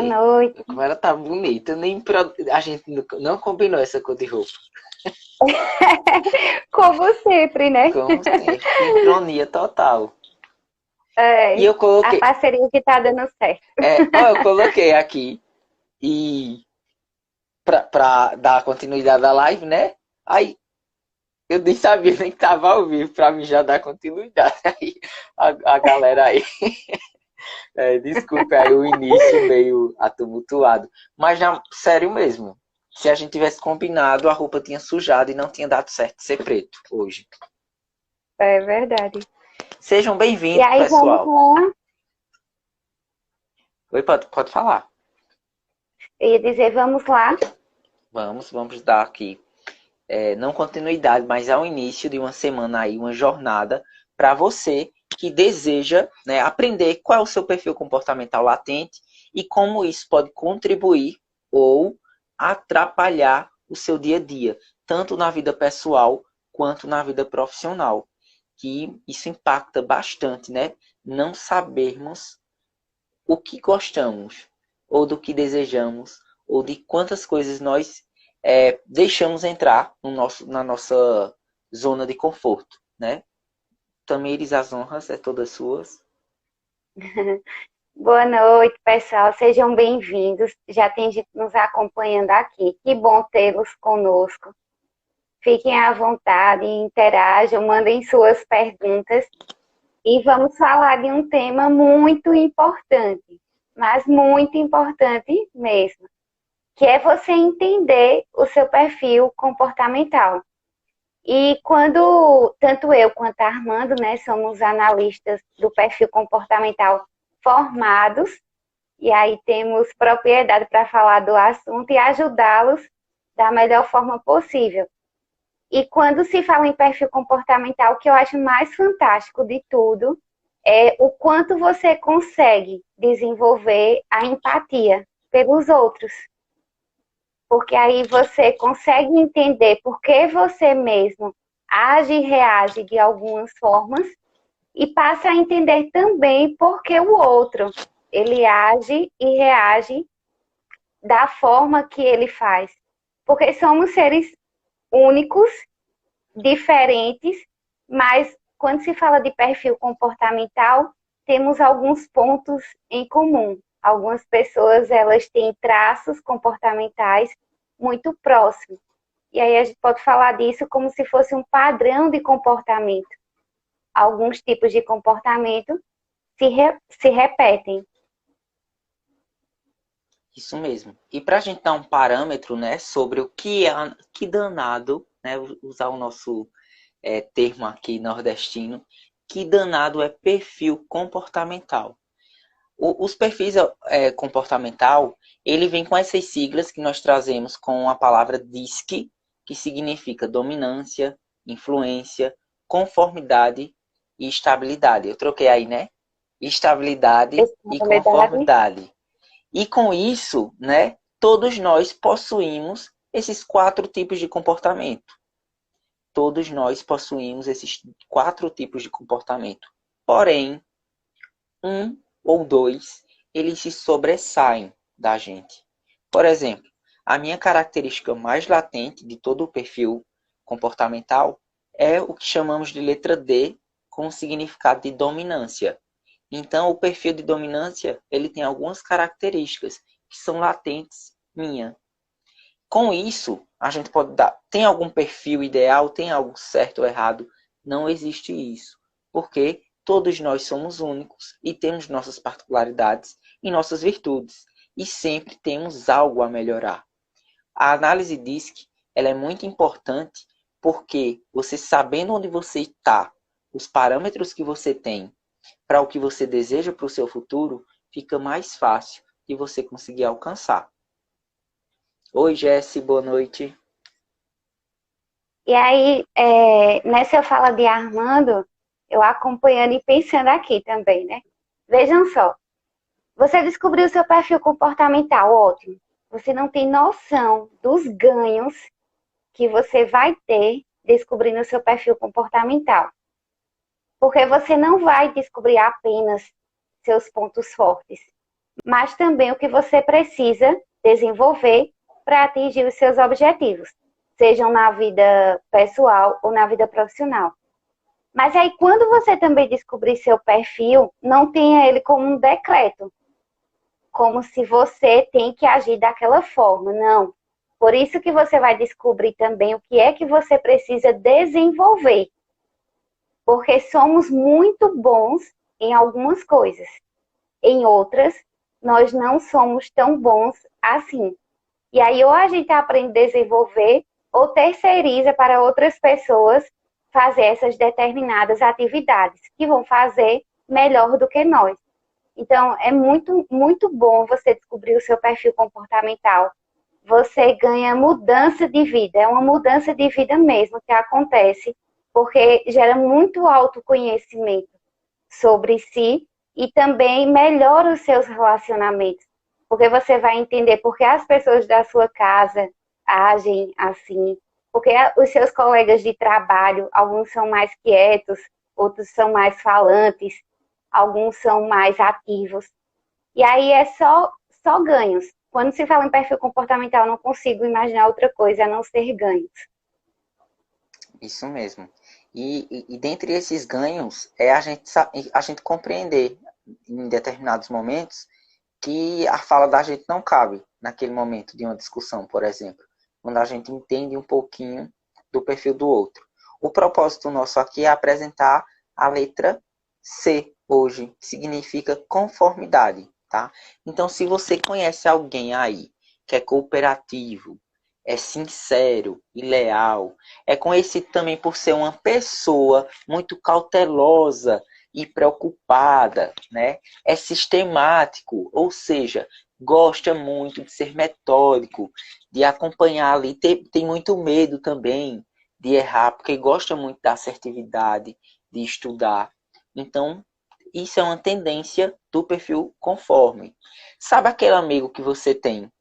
Boa noite. Como ela tá bonita. A gente não combinou essa cor de roupa. Como sempre, né? Como sempre. Sincronia total. E É, eu a coloquei. parceria que tá dando certo. Eu coloquei aqui. E pra dar continuidade à live, né? Aí eu nem sabia nem que tava ao vivo pra mim já dar continuidade. Aí a galera aí. Desculpe aí o início meio atumultuado. Mas sério mesmo. Se a gente tivesse combinado, a roupa tinha sujado e não tinha dado certo ser preto hoje. É verdade. Sejam E bem-vindos, aí vamos pessoal. lá. Oi, pode falar. Eu ia dizer, vamos lá. Vamos dar aqui, não continuidade, mas ao início de uma semana aí, uma jornada para você que deseja, né, aprender qual é o seu perfil comportamental latente e como isso pode contribuir ou atrapalhar o seu dia a dia, tanto na vida pessoal quanto na vida profissional. Que isso impacta bastante, né? Não sabermos o que gostamos, ou do que desejamos, ou de quantas coisas nós deixamos entrar na nossa zona de conforto, né? Tamires, as honras é todas suas. Boa noite, pessoal. Sejam bem-vindos. Já tem gente nos acompanhando aqui. Que bom tê-los conosco. Fiquem à vontade, interajam, mandem suas perguntas. E vamos falar de um tema muito importante, mas muito importante mesmo, que é você entender o seu perfil comportamental. E quando tanto eu quanto a Armando, né, somos analistas do perfil comportamental formados, e aí temos propriedade para falar do assunto e ajudá-los da melhor forma possível. E quando se fala em perfil comportamental, o que eu acho mais fantástico de tudo é o quanto você consegue desenvolver a empatia pelos outros. Porque aí você consegue entender por que você mesmo age e reage de algumas formas e passa a entender também por que o outro ele age e reage da forma que ele faz. Porque somos seres únicos, diferentes, mas quando se fala de perfil comportamental, temos alguns pontos em comum. Algumas pessoas, elas têm traços comportamentais muito próximos. E aí a gente pode falar disso como se fosse um padrão de comportamento. Alguns tipos de comportamento se repetem. Isso mesmo. E para a gente dar um parâmetro, né, sobre o que é que danado, né, usar o nosso termo aqui nordestino, que danado é perfil comportamental. Os perfis comportamental, ele vem com essas siglas que nós trazemos com a palavra DISC, que significa dominância, influência, conformidade e estabilidade. Eu troquei aí, né? Estabilidade e Personalidade. conformidade. E com isso, né, todos nós possuímos esses 4 tipos de comportamento. Todos nós possuímos esses 4 tipos de comportamento. Porém, um ou dois, eles se sobressaem da gente. Por exemplo, a minha característica mais latente de todo o perfil comportamental é o que chamamos de letra D, com o significado de dominância. Então, o perfil de dominância, ele tem algumas características que são latentes minha. Com isso, a gente pode dar, tem algum perfil ideal, tem algo certo ou errado? Não existe isso, porque todos nós somos únicos e temos nossas particularidades e nossas virtudes, e sempre temos algo a melhorar. A análise DISC, ela é muito importante porque você sabendo onde você está, os parâmetros que você tem para o que você deseja para o seu futuro, fica mais fácil de você conseguir alcançar. Oi, Jesse, boa noite. E aí, nessa fala de Armando, eu acompanhando e pensando aqui também, né? Vejam só, você descobriu seu perfil comportamental, ótimo. Você não tem noção dos ganhos que você vai ter descobrindo o seu perfil comportamental. Porque você não vai descobrir apenas seus pontos fortes. mas também o que você precisa desenvolver para atingir os seus objetivos, sejam na vida pessoal ou na vida profissional. Mas aí, quando você também descobrir seu perfil, não tenha ele como um decreto, como se você tem que agir daquela forma. Não. Por isso que você vai descobrir também o que é que você precisa desenvolver. Porque somos muito bons em algumas coisas. Em outras, nós não somos tão bons assim. E aí, ou a gente aprende a desenvolver, ou terceiriza para outras pessoas fazer essas determinadas atividades, que vão fazer melhor do que nós. Então, é muito, muito bom você descobrir o seu perfil comportamental. Você ganha mudança de vida, é uma mudança de vida mesmo que acontece, porque gera muito autoconhecimento sobre si e também melhora os seus relacionamentos, porque você vai entender por que as pessoas da sua casa agem assim, porque os seus colegas de trabalho, alguns são mais quietos, outros são mais falantes, alguns são mais ativos. E aí é só ganhos. Quando se fala em perfil comportamental, eu não consigo imaginar outra coisa a não ser ganhos. Isso mesmo. E dentre esses ganhos é a gente compreender em determinados momentos que a fala da gente não cabe naquele momento de uma discussão, por exemplo, quando a gente entende um pouquinho do perfil do outro. O propósito nosso aqui é apresentar a letra C hoje, que significa conformidade, tá? Então, se você conhece alguém aí que é cooperativo, é sincero e leal, é conhecido também por ser uma pessoa muito cautelosa e preocupada, né? É sistemático, ou seja, gosta muito de ser metódico, de acompanhar ali, tem muito medo também de errar, porque gosta muito da assertividade, de estudar. Então, isso é uma tendência do perfil conforme. Sabe aquele amigo que você tem,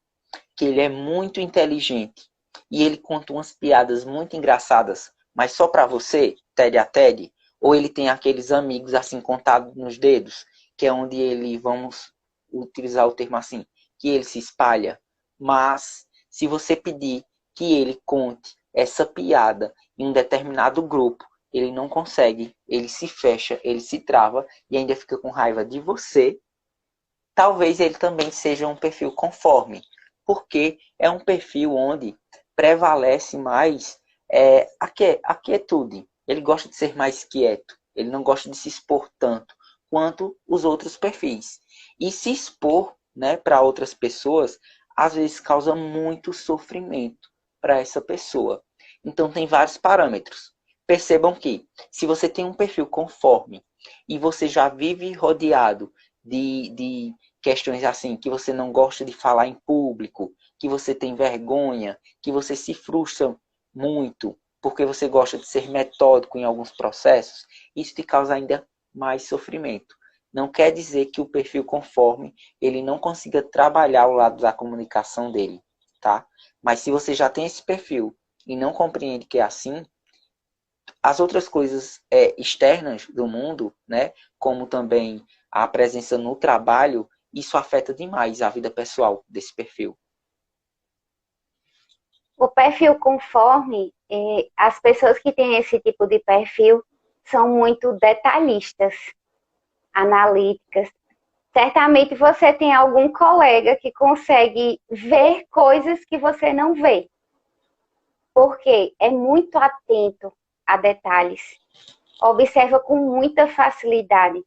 que ele é muito inteligente e ele conta umas piadas muito engraçadas, mas só para você, TED a TED? Ou ele tem aqueles amigos assim contados nos dedos, que é onde ele, vamos utilizar o termo assim, que ele se espalha. Mas se você pedir que ele conte essa piada em um determinado grupo, ele não consegue, ele se fecha, ele se trava e ainda fica com raiva de você. Talvez ele também seja um perfil conforme, porque é um perfil onde prevalece mais a quietude. Ele gosta de ser mais quieto, ele não gosta de se expor tanto quanto os outros perfis. E se expor, né, para outras pessoas, às vezes causa muito sofrimento para essa pessoa. Então tem vários parâmetros. Percebam que se você tem um perfil conforme e você já vive rodeado de questões assim, que você não gosta de falar em público, que você tem vergonha, que você se frustra muito porque você gosta de ser metódico em alguns processos, isso te causa ainda mais sofrimento. Não quer dizer que o perfil conforme ele não consiga trabalhar o lado da comunicação dele, tá? Mas se você já tem esse perfil e não compreende que é assim, as outras coisas externas do mundo, né, como também a presença no trabalho, isso afeta demais a vida pessoal desse perfil. O perfil conforme, as pessoas que têm esse tipo de perfil são muito detalhistas, analíticas. Certamente você tem algum colega que consegue ver coisas que você não vê, porque é muito atento a detalhes, observa com muita facilidade.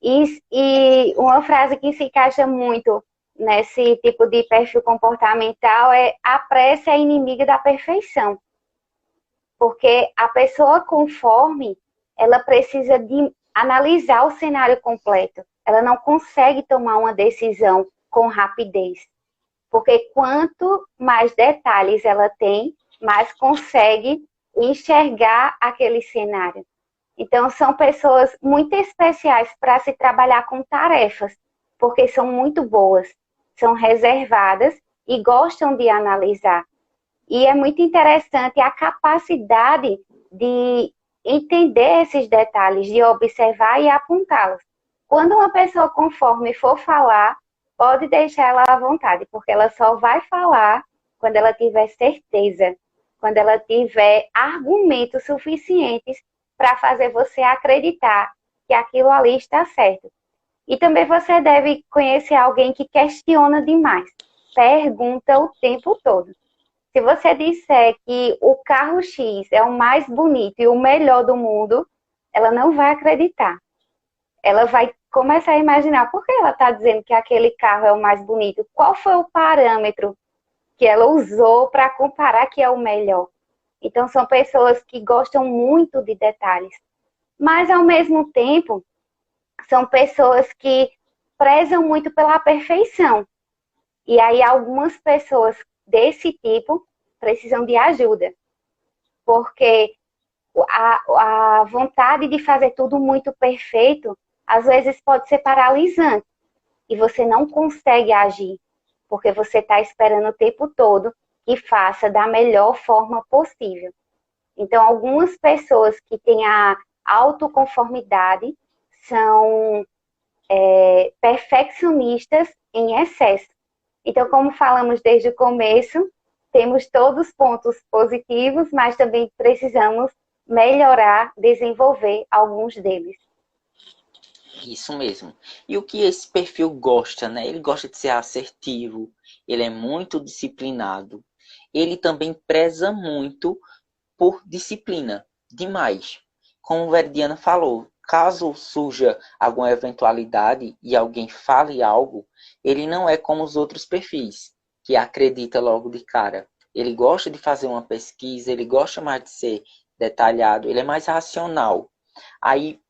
E uma frase que se encaixa muito nesse tipo de perfil comportamental é: a pressa é inimiga da perfeição. Porque a pessoa conforme, ela precisa de analisar o cenário completo. Ela não consegue tomar uma decisão com rapidez. Porque quanto mais detalhes ela tem, mais consegue enxergar aquele cenário. Então, são pessoas muito especiais para se trabalhar com tarefas, porque são muito boas, são reservadas e gostam de analisar. E é muito interessante a capacidade de entender esses detalhes, de observar e apontá-los. Quando uma pessoa conforme for falar, pode deixar ela à vontade, porque ela só vai falar quando ela tiver certeza, quando ela tiver argumentos suficientes para fazer você acreditar que aquilo ali está certo. E também você deve conhecer alguém que questiona demais, pergunta o tempo todo. Se você disser que o carro X é o mais bonito e o melhor do mundo, ela não vai acreditar. Ela vai começar a imaginar por que ela está dizendo que aquele carro é o mais bonito. Qual foi o parâmetro que ela usou para comparar que é o melhor? Então, são pessoas que gostam muito de detalhes. Mas, ao mesmo tempo, são pessoas que prezam muito pela perfeição. E aí, algumas pessoas desse tipo precisam de ajuda. Porque a vontade de fazer tudo muito perfeito, às vezes pode ser paralisante. E você não consegue agir, porque você está esperando o tempo todo que faça da melhor forma possível. Então, algumas pessoas que têm a autoconformidade são perfeccionistas em excesso. Então, como falamos desde o começo, temos todos os pontos positivos, mas também precisamos melhorar, desenvolver alguns deles. Isso mesmo. E o que esse perfil gosta, né? Ele gosta de ser assertivo, ele é muito disciplinado. Ele também preza muito por disciplina, demais. Como o Veridiana falou, caso surja alguma eventualidade e alguém fale algo, ele não é como os outros perfis, que acredita logo de cara. Ele gosta de fazer uma pesquisa, ele gosta mais de ser detalhado, ele é mais racional. Aí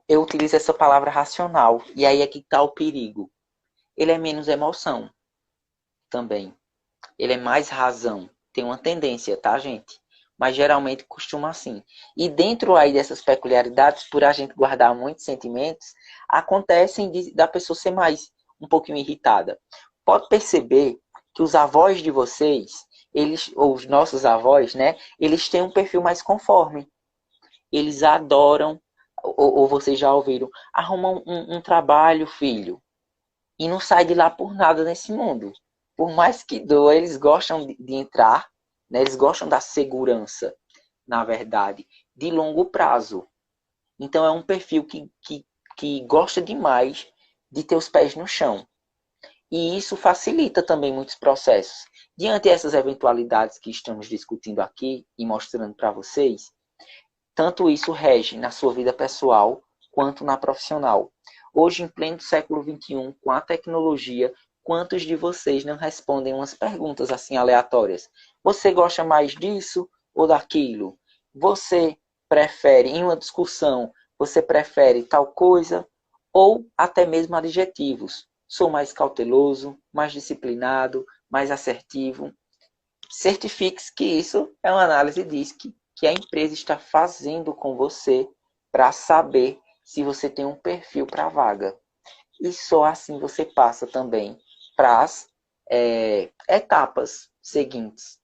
eu utilizo essa palavra racional, e aí é que está o perigo. Ele é menos emoção também. Ele é mais razão. Tem uma tendência, tá, gente? Mas geralmente costuma assim. E dentro aí dessas peculiaridades, por a gente guardar muitos sentimentos, acontecem da pessoa ser mais um pouquinho irritada. Pode perceber que os avós de vocês, eles, ou os nossos avós, né? Eles têm um perfil mais conforme. Eles adoram, ou vocês já ouviram, arrumam um trabalho, filho, e não sai de lá por nada nesse mundo. Por mais que doa, eles gostam de entrar, né? Eles gostam da segurança, na verdade, de longo prazo. Então é um perfil que gosta demais de ter os pés no chão. E isso facilita também muitos processos. Diante dessas eventualidades que estamos discutindo aqui e mostrando para vocês, tanto isso rege na sua vida pessoal quanto na profissional. Hoje, em pleno século XXI, com a tecnologia, quantos de vocês não respondem umas perguntas assim aleatórias? Você gosta mais disso ou daquilo? Você prefere, em uma discussão, você prefere tal coisa? Ou até mesmo adjetivos. Sou mais cauteloso, mais disciplinado, mais assertivo. Certifique-se que isso é uma análise DISC que a empresa está fazendo com você para saber se você tem um perfil para a vaga. E só assim você passa também para as etapas seguintes.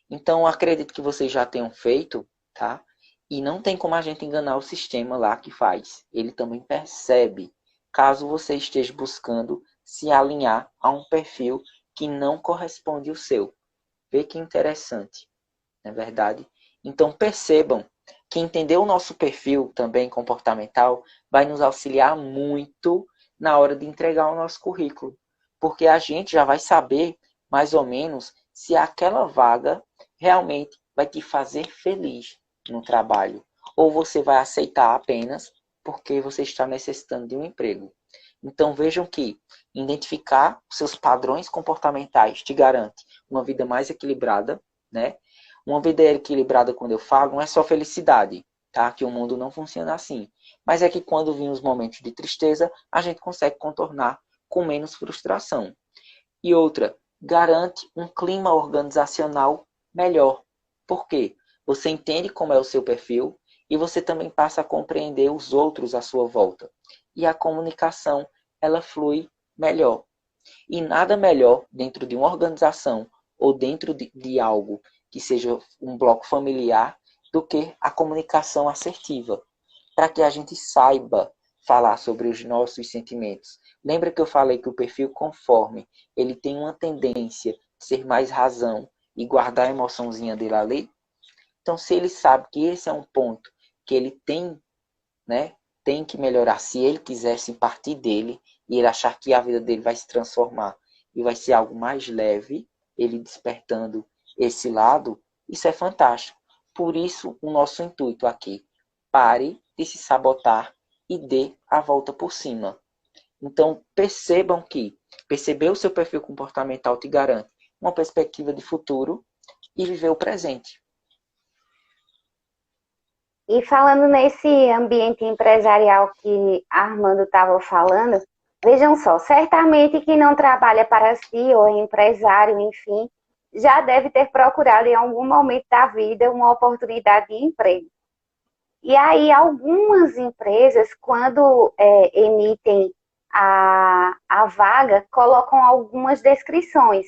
Então, acredito que vocês já tenham feito, tá? E não tem como a gente enganar o sistema lá que faz. Ele também percebe, caso você esteja buscando se alinhar a um perfil que não corresponde ao seu. Vê que interessante, não é verdade? Então percebam que entender o nosso perfil também comportamental vai nos auxiliar muito na hora de entregar o nosso currículo. Porque a gente já vai saber mais ou menos se aquela vaga realmente vai te fazer feliz no trabalho. Ou você vai aceitar apenas porque você está necessitando de um emprego. Então vejam que identificar os seus padrões comportamentais te garante uma vida mais equilibrada, né? Uma vida equilibrada, quando eu falo, não é só felicidade, tá? Que o mundo não funciona assim. Mas é que quando vêm os momentos de tristeza, a gente consegue contornar com menos frustração. E outra, garante um clima organizacional melhor. Por quê? Você entende como é o seu perfil e você também passa a compreender os outros à sua volta. E a comunicação, ela flui melhor. E nada melhor dentro de uma organização ou dentro de algo que seja um bloco familiar do que a comunicação assertiva, para que a gente saiba falar sobre os nossos sentimentos. Lembra que eu falei que o perfil conforme, ele tem uma tendência de ser mais razão e guardar a emoçãozinha dele ali? Então, se ele sabe que esse é um ponto que ele tem, né, tem que melhorar, se ele quisesse partir dele e ele achar que a vida dele vai se transformar e vai ser algo mais leve, ele despertando esse lado, isso é fantástico. Por isso, o nosso intuito aqui, pare de se sabotar e dê a volta por cima. Então, percebam que perceber o seu perfil comportamental te garante uma perspectiva de futuro e viver o presente. E falando nesse ambiente empresarial que Armando estava falando, vejam só, certamente quem não trabalha para si ou é empresário, enfim, já deve ter procurado em algum momento da vida uma oportunidade de emprego. E aí, algumas empresas, quando emitem a vaga, colocam algumas descrições.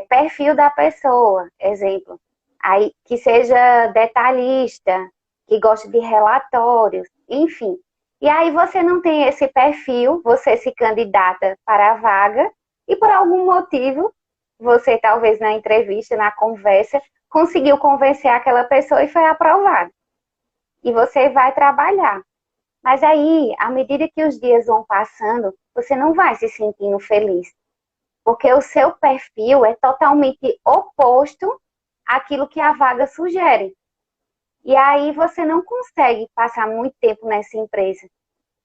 Perfil da pessoa, exemplo. Aí, que seja detalhista, que goste de relatórios, enfim. E aí você não tem esse perfil, você se candidata para a vaga e por algum motivo, você talvez na entrevista, na conversa, conseguiu convencer aquela pessoa e foi aprovado. E você vai trabalhar. Mas aí, à medida que os dias vão passando, você não vai se sentindo feliz. Porque o seu perfil é totalmente oposto àquilo que a vaga sugere. E aí você não consegue passar muito tempo nessa empresa.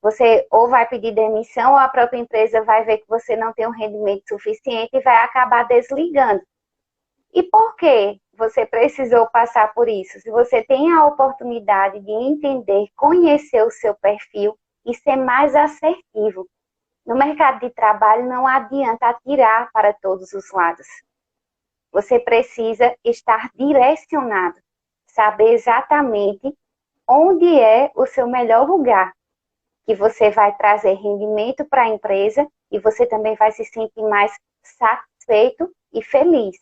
Você ou vai pedir demissão ou a própria empresa vai ver que você não tem um rendimento suficiente e vai acabar desligando. E por que você precisou passar por isso? Se você tem a oportunidade de entender, conhecer o seu perfil e ser mais assertivo. No mercado de trabalho não adianta atirar para todos os lados. Você precisa estar direcionado, saber exatamente onde é o seu melhor lugar, que você vai trazer rendimento para a empresa e você também vai se sentir mais satisfeito e feliz.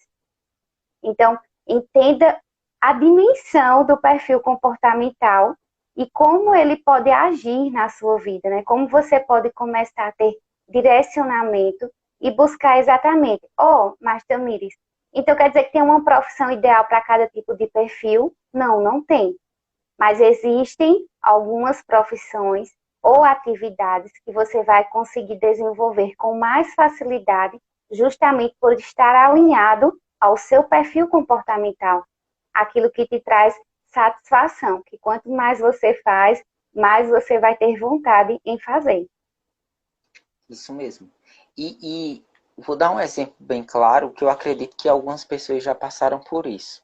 Então, entenda a dimensão do perfil comportamental e como ele pode agir na sua vida, né? Como você pode começar a ter direcionamento e buscar exatamente. Mas Tamires, então quer dizer que tem uma profissão ideal para cada tipo de perfil? Não, não tem. Mas existem algumas profissões ou atividades que você vai conseguir desenvolver com mais facilidade, justamente por estar alinhado ao seu perfil comportamental, aquilo que te traz satisfação, que quanto mais você faz, mais você vai ter vontade em fazer. Isso mesmo. E vou dar um exemplo bem claro, que eu acredito que algumas pessoas já passaram por isso.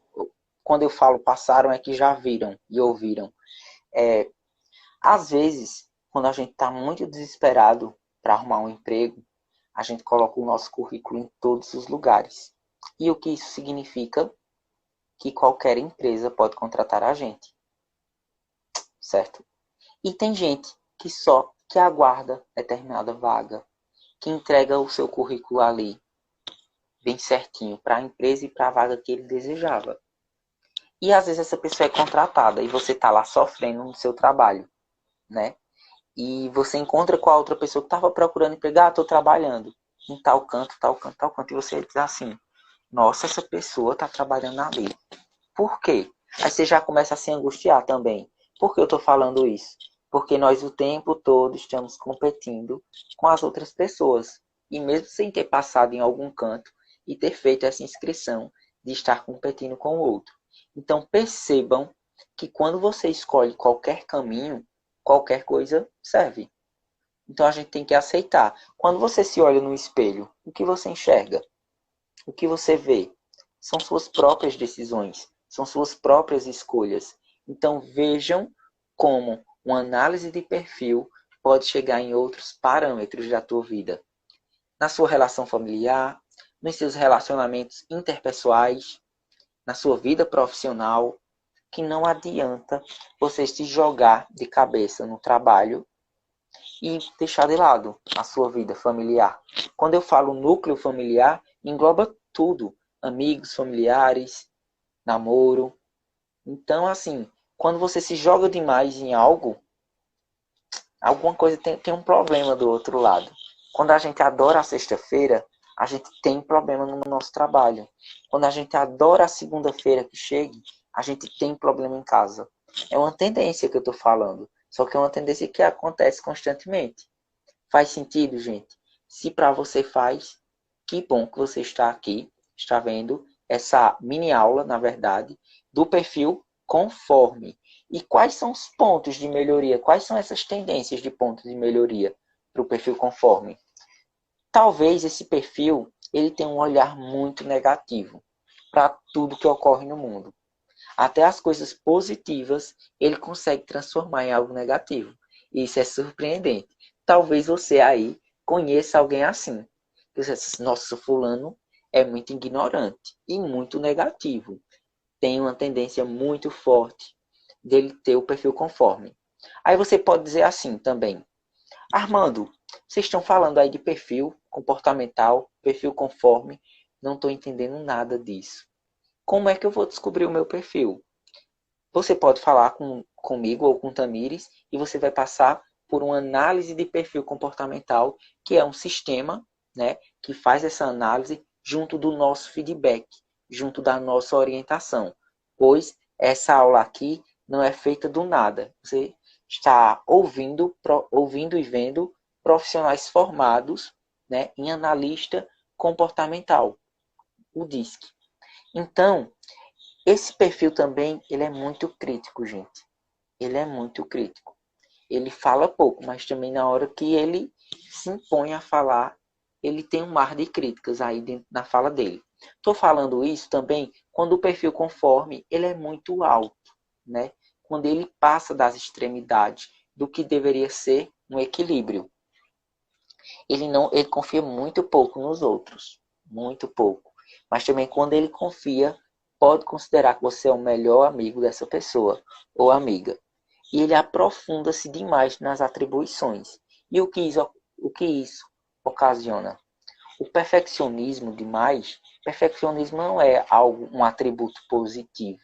Quando eu falo passaram, é que já viram e ouviram. Às vezes, quando a gente está muito desesperado para arrumar um emprego, a gente coloca o nosso currículo em todos os lugares. E o que isso significa? Que qualquer empresa pode contratar a gente. Certo? E tem gente que aguarda determinada vaga, que entrega o seu currículo ali, bem certinho, para a empresa e para a vaga que ele desejava. E às vezes essa pessoa é contratada e você está lá sofrendo no seu trabalho, né? E você encontra com a outra pessoa que estava procurando emprego, estou trabalhando em tal canto, tal canto, tal canto, e você diz assim, nossa, essa pessoa está trabalhando ali. Por quê? Aí você já começa a se angustiar também. Por que eu estou falando isso? Porque nós o tempo todo estamos competindo com as outras pessoas. E mesmo sem ter passado em algum canto e ter feito essa inscrição de estar competindo com o outro. Então percebam que quando você escolhe qualquer caminho, qualquer coisa serve. Então a gente tem que aceitar. Quando você se olha no espelho, o que você enxerga? O que você vê? São suas próprias decisões, são suas próprias escolhas. Então vejam como uma análise de perfil pode chegar em outros parâmetros da tua vida. Na sua relação familiar, nos seus relacionamentos interpessoais, na sua vida profissional, que não adianta você se jogar de cabeça no trabalho e deixar de lado a sua vida familiar. Quando eu falo núcleo familiar, engloba tudo. Amigos, familiares, namoro. Então, assim, quando você se joga demais em algo, Alguma coisa tem um problema do outro lado. Quando a gente adora a sexta-feira, a gente tem problema no nosso trabalho. Quando a gente adora a segunda-feira que chegue, a gente tem problema em casa. É uma tendência que eu estou falando. Só que é uma tendência que acontece constantemente. Faz sentido, gente? Se para você faz, que bom que você está aqui, está vendo essa mini aula, na verdade, do perfil conforme. E quais são os pontos de melhoria? Quais são essas tendências de pontos de melhoria para o perfil conforme? Talvez esse perfil ele tenha um olhar muito negativo para tudo que ocorre no mundo. Até as coisas positivas ele consegue transformar em algo negativo. E isso é surpreendente. Talvez você aí conheça alguém assim. Você diz, nossa, fulano é muito ignorante e muito negativo. Tem uma tendência muito forte dele ter o perfil conforme. Aí você pode dizer assim também. Armando, vocês estão falando aí de perfil comportamental, perfil conforme. Não estou entendendo nada disso. Como é que eu vou descobrir o meu perfil? Você pode falar comigo ou com Tamires e você vai passar por uma análise de perfil comportamental, que é um sistema, né, que faz essa análise junto do nosso feedback, junto da nossa orientação. Pois essa aula aqui não é feita do nada. Você está ouvindo e vendo profissionais formados, né, em analista comportamental, o DISC. Então, esse perfil também, ele é muito crítico, gente. Ele é muito crítico. Ele fala pouco, mas também na hora que ele se impõe a falar, ele tem um mar de críticas aí dentro na fala dele. Estou falando isso também quando o perfil conforme, ele é muito alto, né? Quando ele passa das extremidades do que deveria ser um equilíbrio. Ele confia muito pouco nos outros, muito pouco. Mas também quando ele confia, pode considerar que você é o melhor amigo dessa pessoa ou amiga. E ele aprofunda-se demais nas atribuições. E o que isso ocasiona? O perfeccionismo demais, perfeccionismo não é um atributo positivo.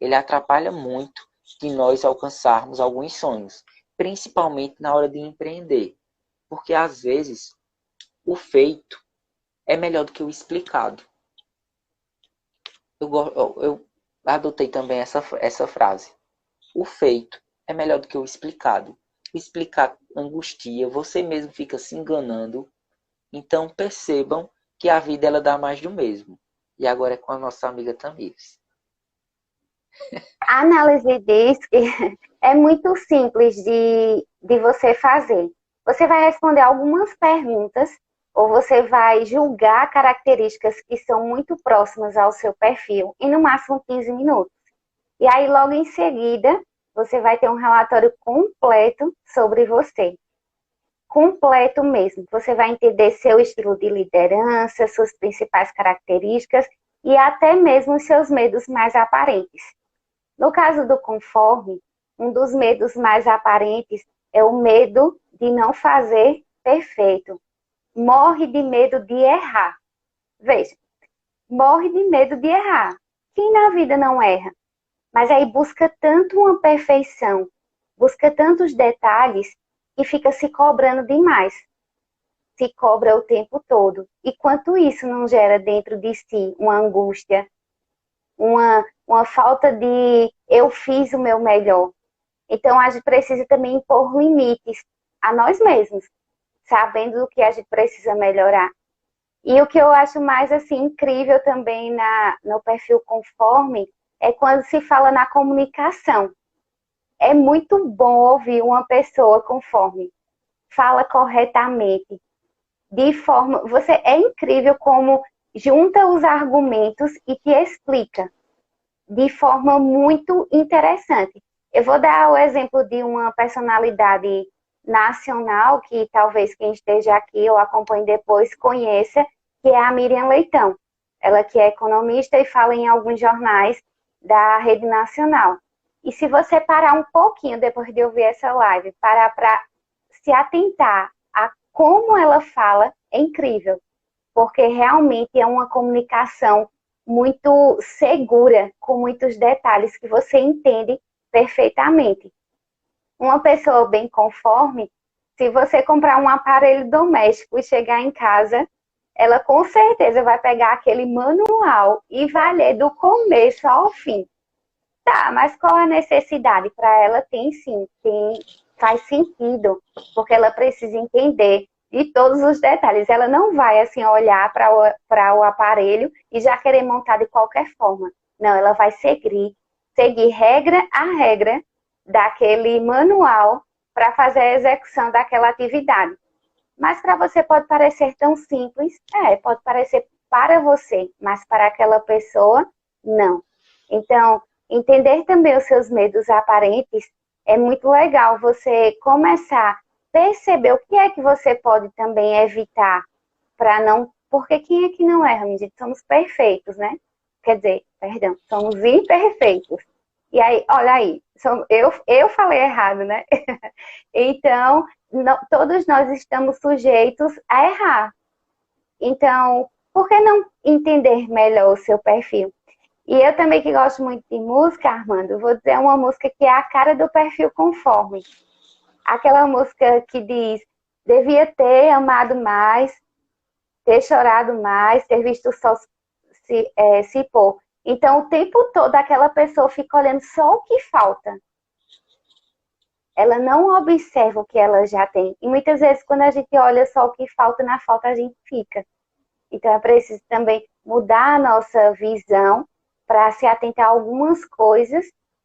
Ele atrapalha muito de nós alcançarmos alguns sonhos, principalmente na hora de empreender. Porque às vezes o feito é melhor do que o explicado. Eu adotei também essa frase. O feito é melhor do que o explicado. O explicar angustia, você mesmo fica se enganando. Então percebam que a vida ela dá mais do mesmo. E agora é com a nossa amiga Tamires. A análise DISC é muito simples de você fazer. Você vai responder algumas perguntas ou você vai julgar características que são muito próximas ao seu perfil em no máximo 15 minutos. E aí, logo em seguida, você vai ter um relatório completo sobre você. Completo mesmo. Você vai entender seu estilo de liderança, suas principais características e até mesmo os seus medos mais aparentes. No caso do conforme, um dos medos mais aparentes é o medo de não fazer perfeito. Morre de medo de errar. Veja, morre de medo de errar. Quem na vida não erra? Mas aí busca tanto uma perfeição, busca tantos detalhes e fica se cobrando demais. Se cobra o tempo todo. E quanto isso não gera dentro de si uma angústia, uma falta de eu fiz o meu melhor. Então a gente precisa também impor limites a nós mesmos, sabendo o que a gente precisa melhorar. E o que eu acho mais assim incrível também no perfil conforme é quando se fala na comunicação. É muito bom ouvir uma pessoa conforme fala corretamente, de forma, você é incrível como junta os argumentos e te explica de forma muito interessante. Eu vou dar o exemplo de uma personalidade nacional que talvez quem esteja aqui ou acompanhe depois conheça, que é a Miriam Leitão. Ela que é economista e fala em alguns jornais da rede nacional. E se você parar um pouquinho depois de ouvir essa live, parar para se atentar a como ela fala, é incrível, porque realmente é uma comunicação muito segura, com muitos detalhes que você entende perfeitamente. uma pessoa bem conforme, se você comprar um aparelho doméstico e chegar em casa, ela com certeza vai pegar aquele manual e vai ler do começo ao fim. Tá, mas qual a necessidade? Para ela tem sim, faz sentido, porque ela precisa entender de todos os detalhes. Ela não vai assim olhar para o aparelho e já querer montar de qualquer forma. Não, ela vai seguir regra a regra daquele manual para fazer a execução daquela atividade. Mas para você pode parecer tão simples, pode parecer para você, mas para aquela pessoa, não. Então, entender também os seus medos aparentes é muito legal você começar a perceber o que é que você pode também evitar para não. Porque quem é que não erra, minha gente? Somos perfeitos, né? Quer dizer, perdão, somos imperfeitos. E aí, olha aí, eu falei errado, né? Então, todos nós estamos sujeitos a errar. Então, por que não entender melhor o seu perfil? E eu também que gosto muito de música, Armando, vou dizer uma música que é a cara do perfil conforme. Aquela música que diz, devia ter amado mais, ter chorado mais, ter visto o sol se pôr. Então, o tempo todo aquela pessoa fica olhando só o que falta. Ela não observa o que ela já tem. E muitas vezes, quando a gente olha só o que falta, na falta a gente fica. Então, é preciso também mudar a nossa visão para se atentar a algumas coisas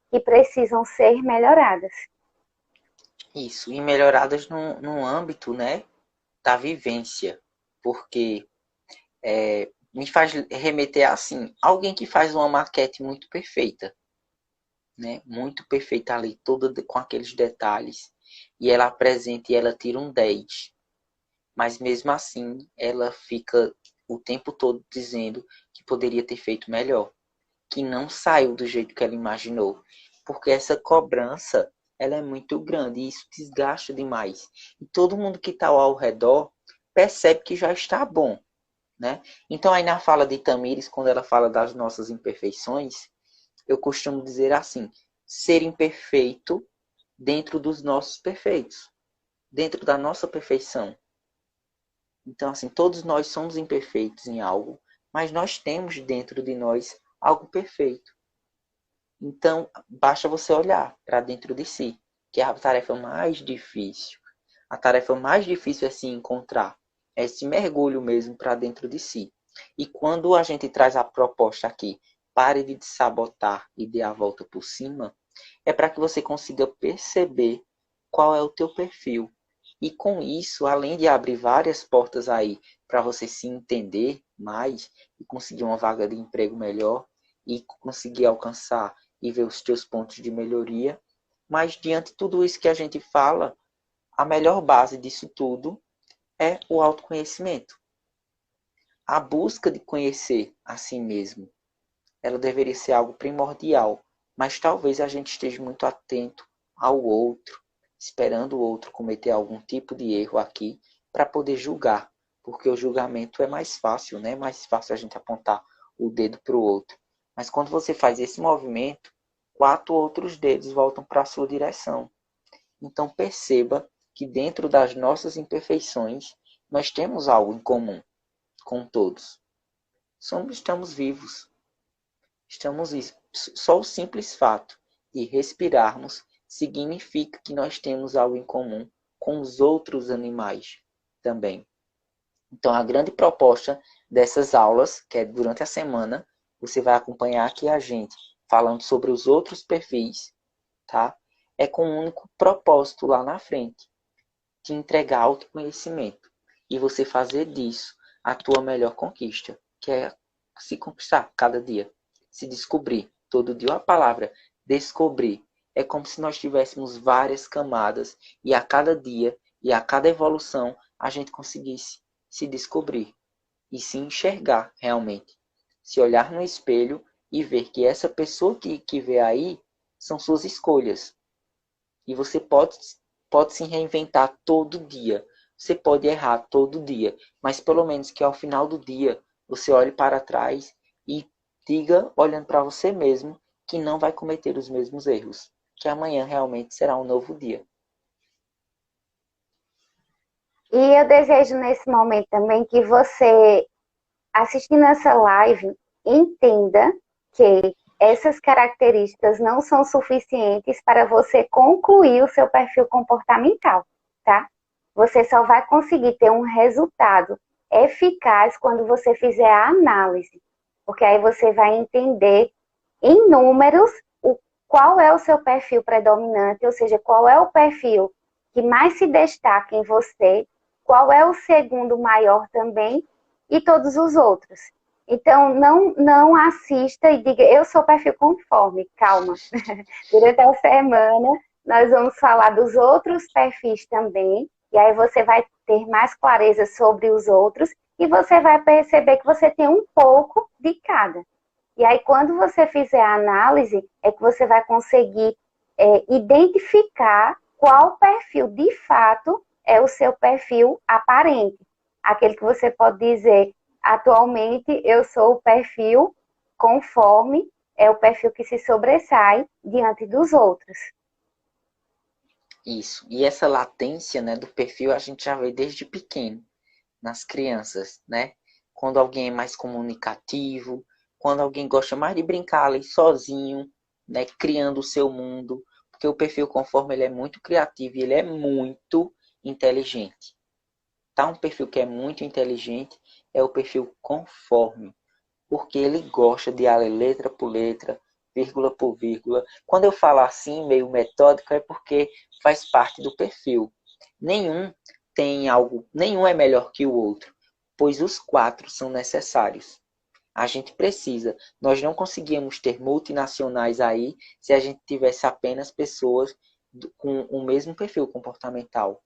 que precisam ser melhoradas. Isso, e melhoradas no âmbito, né, da vivência, porque me faz remeter assim, alguém que faz uma maquete muito perfeita, né, muito perfeita ali, toda com aqueles detalhes, e ela apresenta e ela tira um 10, mas mesmo assim ela fica o tempo todo dizendo que poderia ter feito melhor, que não saiu do jeito que ela imaginou, porque essa cobrança ela é muito grande e isso desgasta demais. E todo mundo que está ao redor percebe que já está bom, né? Então aí na fala de Tamires, quando ela fala das nossas imperfeições, eu costumo dizer assim, ser imperfeito dentro dos nossos perfeitos, dentro da nossa perfeição. Então assim, todos nós somos imperfeitos em algo, mas nós temos dentro de nós algo perfeito. Então, basta você olhar para dentro de si, que é a tarefa mais difícil. A tarefa mais difícil é se encontrar, é esse mergulho mesmo para dentro de si. E quando a gente traz a proposta aqui, pare de sabotar e dê a volta por cima, é para que você consiga perceber qual é o teu perfil. E com isso, além de abrir várias portas aí para você se entender mais e conseguir uma vaga de emprego melhor e conseguir alcançar e ver os teus pontos de melhoria, mas diante de tudo isso que a gente fala, a melhor base disso tudo é o autoconhecimento. A busca de conhecer a si mesmo, ela deveria ser algo primordial, mas talvez a gente esteja muito atento ao outro, esperando o outro cometer algum tipo de erro aqui para poder julgar, porque o julgamento é mais fácil, né? Mais fácil a gente apontar o dedo para o outro. Mas quando você faz esse movimento, 4 outros dedos voltam para a sua direção. Então perceba que dentro das nossas imperfeições, nós temos algo em comum com todos. Estamos vivos. Estamos vivos. Só o simples fato de respirarmos significa que nós temos algo em comum com os outros animais também. Então, a grande proposta dessas aulas, que é durante a semana, você vai acompanhar aqui a gente falando sobre os outros perfis, tá? É com um único propósito lá na frente, te entregar autoconhecimento e você fazer disso a tua melhor conquista, que é se conquistar cada dia, se descobrir. Todo dia a palavra descobrir é como se nós tivéssemos várias camadas e a cada dia e a cada evolução a gente conseguisse se descobrir e se enxergar realmente. Se olhar no espelho e ver que essa pessoa que vê aí são suas escolhas. E você pode se reinventar todo dia. Você pode errar todo dia. Mas pelo menos que ao final do dia você olhe para trás e diga, olhando para você mesmo, que não vai cometer os mesmos erros. que amanhã realmente será um novo dia. E eu desejo nesse momento também que você, assistindo essa live, entenda que essas características não são suficientes para você concluir o seu perfil comportamental, tá? Você só vai conseguir ter um resultado eficaz quando você fizer a análise, porque aí você vai entender em números qual é o seu perfil predominante, ou seja, qual é o perfil que mais se destaca em você, qual é o segundo maior também e todos os outros. Então, não assista e diga, eu sou perfil conforme, calma. Durante a semana, nós vamos falar dos outros perfis também, e aí você vai ter mais clareza sobre os outros, e você vai perceber que você tem um pouco de cada. E aí, quando você fizer a análise, é que você vai conseguir identificar qual perfil de fato é o seu perfil aparente. Aquele que você pode dizer, atualmente eu sou o perfil conforme, é o perfil que se sobressai diante dos outros. Isso. E essa latência, né, do perfil a gente já vê desde pequeno, nas crianças, né? Quando alguém é mais comunicativo, quando alguém gosta mais de brincar ali sozinho, né, criando o seu mundo, porque o perfil conforme ele é muito criativo e ele é muito inteligente. Tá? Um perfil que é muito inteligente é o perfil conforme, porque ele gosta de ler letra por letra, vírgula por vírgula. Quando eu falo assim, meio metódico, é porque faz parte do perfil. Nenhum tem algo, nenhum é melhor que o outro, pois os quatro são necessários. A gente precisa. Nós não conseguíamos ter multinacionais aí se a gente tivesse apenas pessoas com o mesmo perfil comportamental.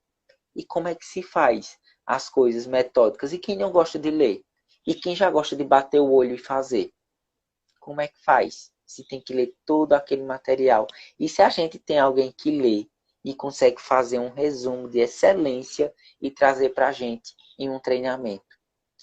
E como é que se faz as coisas metódicas? E quem não gosta de ler? E quem já gosta de bater o olho e fazer? Como é que faz? Se tem que ler todo aquele material. E se a gente tem alguém que lê e consegue fazer um resumo de excelência e trazer para a gente em um treinamento?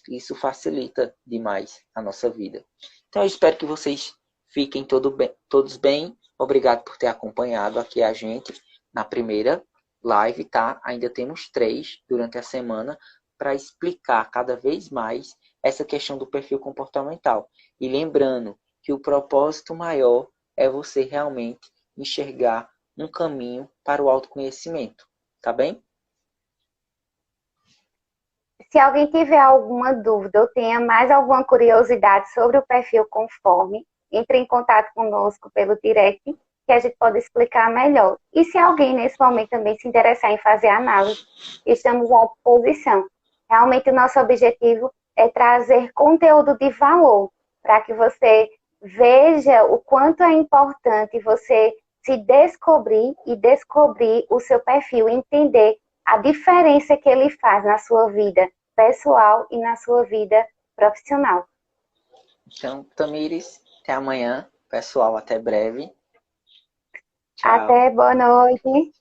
Isso facilita demais a nossa vida. Então eu espero que vocês fiquem todos bem. Obrigado por ter acompanhado aqui a gente na primeira live, tá? Ainda temos 3 durante a semana para explicar cada vez mais essa questão do perfil comportamental. E lembrando que o propósito maior é você realmente enxergar um caminho para o autoconhecimento, tá bem? Se alguém tiver alguma dúvida ou tenha mais alguma curiosidade sobre o perfil conforme, entre em contato conosco pelo direct, que a gente pode explicar melhor. E se alguém nesse momento também se interessar em fazer análise, estamos à disposição. Realmente o nosso objetivo é trazer conteúdo de valor, para que você veja o quanto é importante você se descobrir e descobrir o seu perfil, entender a diferença que ele faz na sua vida pessoal e na sua vida profissional. Então, Tamires, até amanhã. Pessoal, até breve. Tchau. Até boa noite.